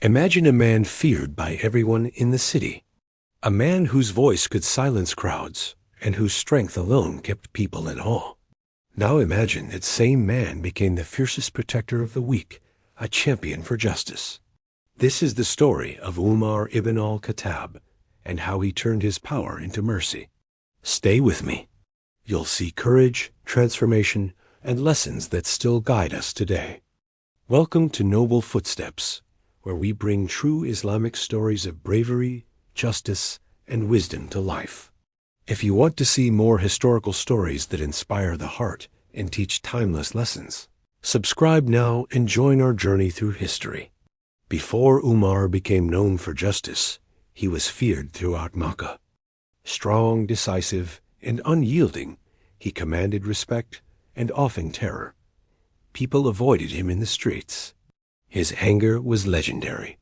Imagine a man feared by everyone in the city, a man whose voice could silence crowds and whose strength alone kept people in awe. Now imagine that same man became the fiercest protector of the weak, a champion for justice. This is the story of Umar ibn al-Khattab and how he turned his power into mercy. Stay with me. You'll see courage, transformation, and lessons that still guide us today. Welcome to Noble Footsteps, where we bring true Islamic stories of bravery, justice, and wisdom to life. If you want to see more historical stories that inspire the heart and teach timeless lessons, subscribe now and join our journey through history. Before Umar became known for justice, he was feared throughout Makkah. Strong, decisive, and unyielding, he commanded respect and often terror. People avoided him in the streets. His anger was legendary.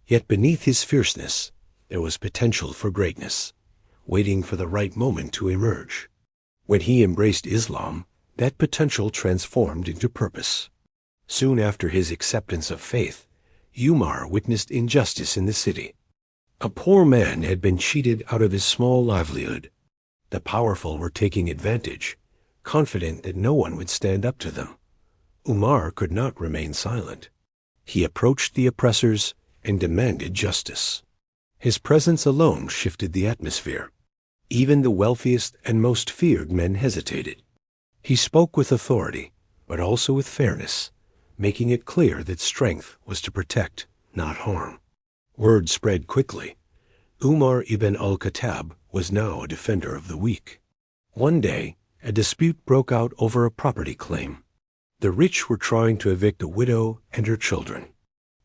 Yet beneath his fierceness, there was potential for greatness, waiting for the right moment to emerge. When he embraced Islam, that potential transformed into purpose. Soon after his acceptance of faith, Umar witnessed injustice in the city. A poor man had been cheated out of his small livelihood. The powerful were taking advantage, confident that no one would stand up to them. Umar could not remain silent. He approached the oppressors and demanded justice. His presence alone shifted the atmosphere. Even the wealthiest and most feared men hesitated. He spoke with authority, but also with fairness, making it clear that strength was to protect, not harm. Word spread quickly. Umar ibn al-Khattab was now a defender of the weak. One day, a dispute broke out over a property claim. The rich were trying to evict a widow and her children.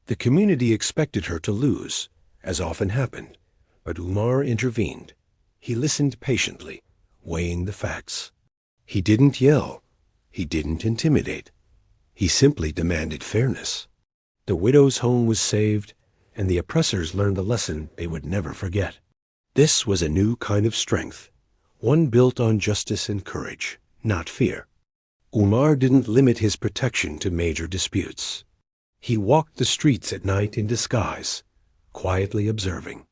The community expected her to lose, as often happened, but Umar intervened. He listened patiently, weighing the facts. He didn't yell. He didn't intimidate. He simply demanded fairness. The widow's home was saved, and the oppressors learned a lesson they would never forget. This was a new kind of strength, one built on justice and courage, not fear. Umar didn't limit his protection to major disputes. He walked the streets at night in disguise, quietly observing.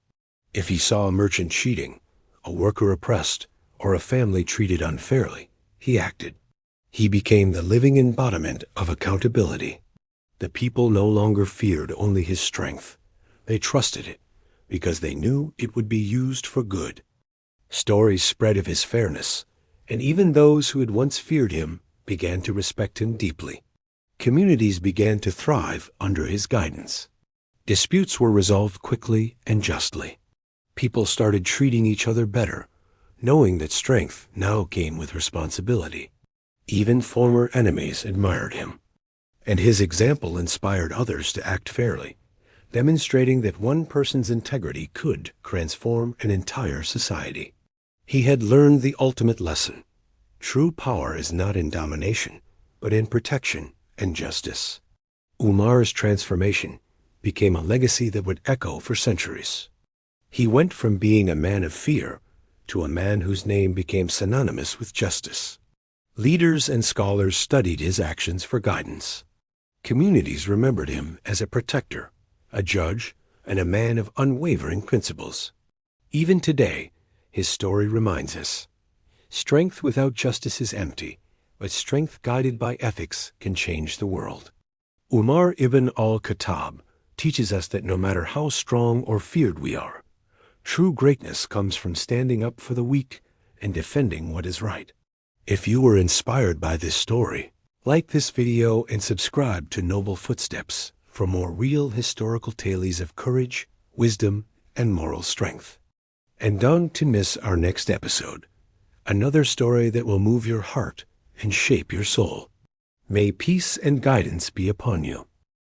If he saw a merchant cheating, a worker oppressed, or a family treated unfairly, he acted. He became the living embodiment of accountability. The people no longer feared only his strength. They trusted it, because they knew it would be used for good. Stories spread of his fairness, and even those who had once feared him began to respect him deeply. Communities began to thrive under his guidance. Disputes were resolved quickly and justly. People started treating each other better, knowing that strength now came with responsibility. Even former enemies admired him. And his example inspired others to act fairly, demonstrating that one person's integrity could transform an entire society. He had learned the ultimate lesson. True power is not in domination, but in protection and justice. Umar's transformation became a legacy that would echo for centuries. He went from being a man of fear to a man whose name became synonymous with justice. Leaders and scholars studied his actions for guidance. Communities remembered him as a protector, a judge, and a man of unwavering principles. Even today, his story reminds us, strength without justice is empty, but strength guided by ethics can change the world. Umar ibn al-Khattab teaches us that no matter how strong or feared we are, true greatness comes from standing up for the weak and defending what is right. If you were inspired by this story, like this video and subscribe to Noble Footsteps for more real historical tales of courage, wisdom, and moral strength. And don't to miss our next episode, another story that will move your heart and shape your soul. May peace and guidance be upon you.